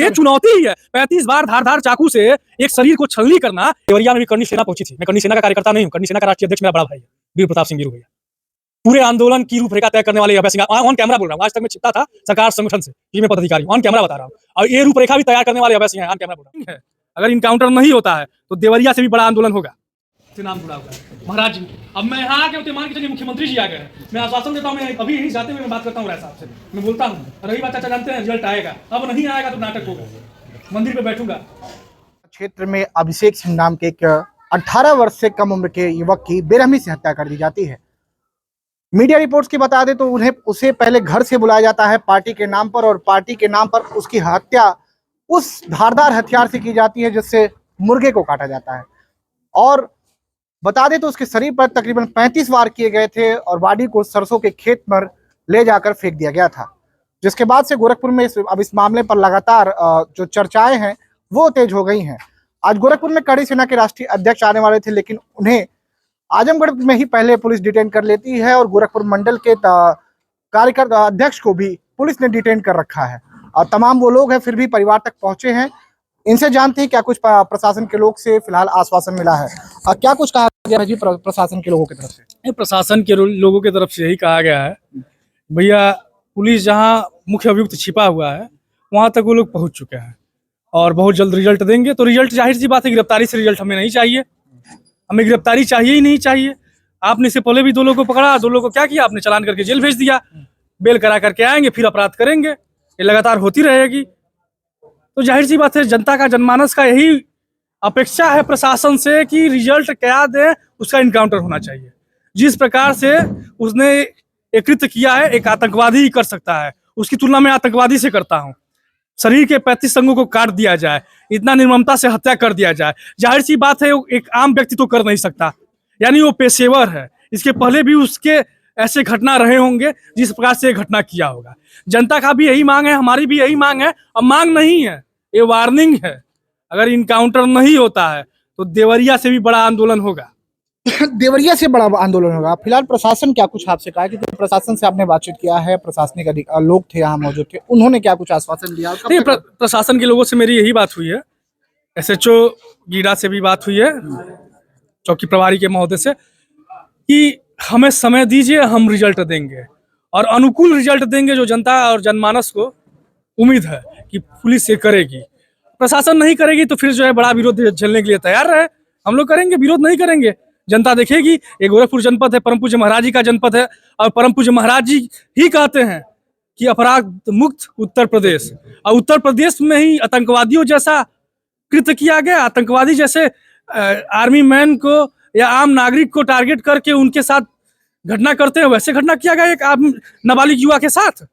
ये चुनौती ही है। 35 बार धारदार चाकू से एक शरीर को छलनी करना। देवरिया में भी करनी सेना पहुंची थी। मैं करनी सेना का कार्यकर्ता नहीं हूँ, करनी सेना का राष्ट्रीय अध्यक्ष मेरा बड़ा भाई है वीर प्रताप सिंह वीरू भैया। पूरे आंदोलन की रूपरेखा तय करने वाले अभय सिंह, ऑन कैमरा बोल रहा हूँ, आज तक मैं छिपता था सरकार संगठन से, ये मैं पदाधिकारी ऑन कैमरा बता रहा हूँ। और ये रूपरेखा भी तैयार करने वाले अभय सिंह ऑन कैमरा बोल रहा हूँ। अगर इनकाउंटर नहीं होता है तो देवरिया से भी बड़ा आंदोलन होगा। नाम जुड़ा हुआ है महाराज जी। अब मैं यहाँ आके मान के चलिए मुख्यमंत्री जी आ गए, मैं आश्वासन देता हूँ, मैं अभी यहीं जाते हुए मैं बात करता हूँ राय साहब से, मैं बोलता हूँ। रही बात चाचा जानते हैं रिजल्ट आएगा, अब नहीं आएगा तो नाटक होगा, मंदिर पे बैठूंगा। क्षेत्र में अभिषेक सिंह नाम के एक 18 वर्ष से कम उम्र के युवक की बेरहमी से हत्या कर दी जाती है। मीडिया रिपोर्ट्स की बता दें तो उसे पहले घर से बुलाया जाता है पार्टी के नाम पर, और पार्टी के नाम पर उसकी हत्या उस धारदार हथियार से की जाती है जिससे मुर्गे को काटा जाता है। और बता दें तो उसके शरीर पर तकरीबन 35 वार किए गए थे और बॉडी को सरसों के खेत पर ले जाकर फेंक दिया गया था। जिसके बाद से गोरखपुर में अब इस मामले पर लगातार जो चर्चाएं हैं वो तेज हो गई हैं। आज गोरखपुर में कड़ी सेना के राष्ट्रीय अध्यक्ष आने वाले थे, लेकिन उन्हें आजमगढ़ में ही पहले पुलिस डिटेन कर लेती है और गोरखपुर मंडल के कार्यकर्ता अध्यक्ष को भी पुलिस ने डिटेन कर रखा है। और तमाम वो लोग हैं फिर भी परिवार तक पहुंचे हैं। इनसे जानते हैं क्या कुछ प्रशासन के लोग से फिलहाल आश्वासन मिला है और क्या कुछ कहा गया है जी प्रशासन के लोगों की तरफ से। प्रशासन के लोगों की तरफ से यही कहा गया है भैया, पुलिस जहां मुख्य अभियुक्त छिपा हुआ है वहां तक वो लोग पहुंच चुके हैं और बहुत जल्द रिजल्ट देंगे। तो रिजल्ट जाहिर सी बात है, गिरफ्तारी से रिजल्ट हमें नहीं चाहिए, हमें गिरफ्तारी चाहिए ही नहीं चाहिए। आपने इससे पहले भी 2 लोगों को पकड़ा, 2 लोगों को क्या किया, आपने चालान करके जेल भेज दिया, बेल करा करके आएंगे फिर अपराध करेंगे, ये लगातार होती रहेगी। तो जाहिर सी बात है जनता का जनमानस का यही अपेक्षा है प्रशासन से कि रिजल्ट क्या दे, उसका इनकाउंटर होना चाहिए। जिस प्रकार से उसने एक कृत्य किया है एक आतंकवादी ही कर सकता है, उसकी तुलना में आतंकवादी से करता हूँ। शरीर के 35 अंगों को काट दिया जाए, इतना निर्ममता से हत्या कर दिया जाए, जाहिर सी बात है एक आम व्यक्ति तो कर नहीं सकता, यानी वो पेशेवर है। इसके पहले भी उसके ऐसे घटना रहे होंगे जिस प्रकार से घटना किया होगा। जनता का भी यही मांग है, हमारी भी यही मांग है, और मांग नहीं है, ये वार्निंग है। अगर इनकाउंटर नहीं होता है तो देवरिया से भी बड़ा आंदोलन होगा। देवरिया से बड़ा आंदोलन होगा। फिलहाल प्रशासन क्या कुछ आपसे कहा, क्योंकि प्रशासन से आपने बातचीत किया है, प्रशासनिक लोग थे यहाँ मौजूद थे, उन्होंने क्या कुछ आश्वासन दिया? प्रशासन के लोगों से मेरी यही बात हुई है, SHO गीरा से भी बात हुई है, चौकी प्रभारी के महोदय से, कि हमें समय दीजिए, हम रिजल्ट देंगे और अनुकूल रिजल्ट देंगे जो जनता और जनमानस को उम्मीद है कि पुलिस ये करेगी। प्रशासन नहीं करेगी तो फिर जो है बड़ा विरोध झेलने के लिए तैयार रहे, हम लोग करेंगे, विरोध नहीं करेंगे। जनता देखेगी ये गोरखपुर जनपद है, परम पूज्य महाराज जी का जनपद है, और परम पूज्य महाराज जी ही कहते हैं कि अपराध मुक्त उत्तर प्रदेश, और उत्तर प्रदेश में ही आतंकवादियों जैसा कृत्य किया गया। आतंकवादी जैसे आर्मी मैन को या आम नागरिक को टारगेट करके उनके साथ घटना करते हैं, वैसे घटना किया गया एक नाबालिग युवा के साथ।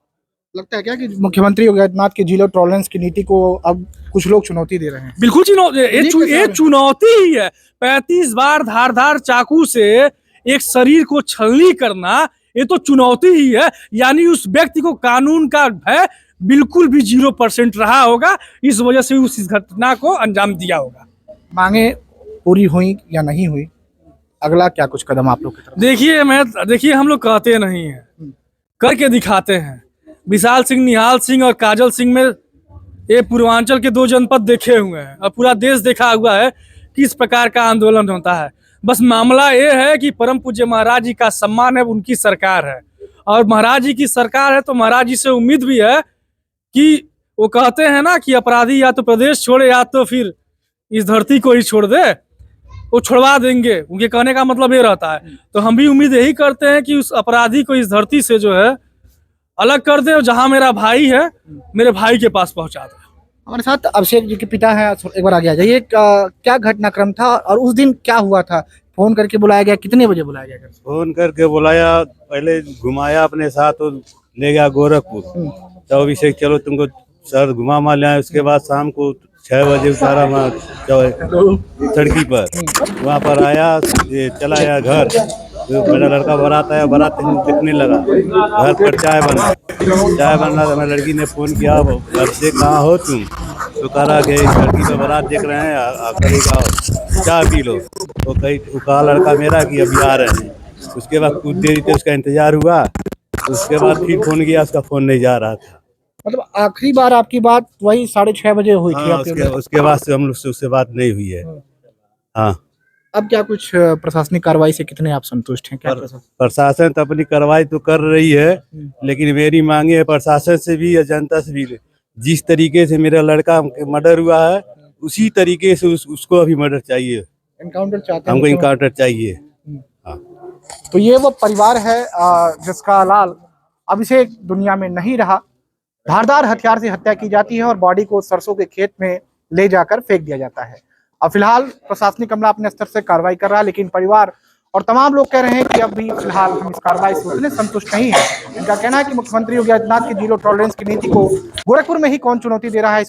लगता है क्या कि मुख्यमंत्री योगी आदित्यनाथ की जीरो टॉलरेंस की नीति को अब कुछ लोग चुनौती दे रहे हैं? बिल्कुल ये चुनौती ही है। 35 बार धारदार चाकू से एक शरीर को छलनी करना, ये तो चुनौती ही है। यानी उस व्यक्ति को कानून का भय बिल्कुल भी 0% रहा होगा, इस वजह से उस घटना को अंजाम दिया होगा। मांगे पूरी हुई या नहीं हुई, अगला क्या कुछ कदम आप लोग की तरफ? देखिए हम लोग कहते नहीं है, करके दिखाते हैं। विशाल सिंह, निहाल सिंह और काजल सिंह में ये पूर्वांचल के 2 जनपद देखे हुए हैं और पूरा देश देखा हुआ है किस प्रकार का आंदोलन होता है। बस मामला ये है कि परम पूज्य महाराज जी का सम्मान है, उनकी सरकार है, और महाराज जी की सरकार है तो महाराज जी से उम्मीद भी है कि वो कहते हैं ना कि अपराधी या तो प्रदेश छोड़े या तो फिर इस धरती को ही छोड़ दे, वो छुड़वा देंगे। उनके कहने का मतलब ये रहता है। तो हम भी उम्मीद यही करते हैं कि उस अपराधी को इस धरती से जो है अलग कर दे, और जहां मेरा भाई है मेरे भाई के पास पहुंचा दे। हमारे साथ अभिषेक जी के पिता हैं, एक बार आगे आ जाइए। क्या घटनाक्रम था और उस दिन क्या हुआ था? फोन करके बुलाया गया, कितने बजे बुलाया गया? फोन करके बुलाया, पहले घुमाया अपने साथ और ले गया गोरखपुर। तो अभिषेक चलो तुमको सर घुमा ले आए। उसके बाद शाम को 6 बजे उतारा वहाँ सड़की पर, वहाँ पर आया, चला आया घर। तो मेरा लड़का बारात आया, बारात दिखने लगा, घर पर चाय बना तो मेरी लड़की ने फोन किया, घर से कहाँ हो तुम? तो कहा कि लड़की तो बारात देख रहे हैं, आकर चाय पी लो। तो कहा लड़का मेरा कि अभी आ रहे हैं। उसके बाद कुछ देरी तक उसका इंतजार हुआ, उसके बाद फिर फोन किया, उसका फोन नहीं जा रहा था। मतलब आखिरी बार आपकी बात वही 6:30 बजे हुई थी हाँ, आपके उसके बाद से हम लोग से उससे बात नहीं हुई है। हाँ, अब क्या कुछ प्रशासनिक कार्रवाई से कितने आप संतुष्ट हैं? क्या प्रशासन तो अपनी कार्रवाई तो कर रही है, लेकिन मेरी मांगे है प्रशासन से भी या जनता से भी, जिस तरीके से मेरा लड़का मर्डर हुआ है उसी तरीके से उसको अभी मर्डर चाहिए, एनकाउंटर चाहते हैं? हमको इनकाउंटर चाहिए। हाँ। तो ये वो परिवार है जिसका लाल अभिषेक दुनिया में नहीं रहा। धारदार हथियार से हत्या की जाती है और बॉडी को सरसों के खेत में ले जाकर फेंक दिया जाता है। अब फिलहाल प्रशासनिक अमला अपने स्तर से कार्रवाई कर रहा है, लेकिन परिवार और तमाम लोग कह रहे हैं कि अभी फिलहाल हम इस कार्रवाई से उतने संतुष्ट नहीं है। इनका कहना है कि मुख्यमंत्री योगी आदित्यनाथ की जीरो टॉलरेंस की नीति को गोरखपुर में ही कौन चुनौती दे रहा है।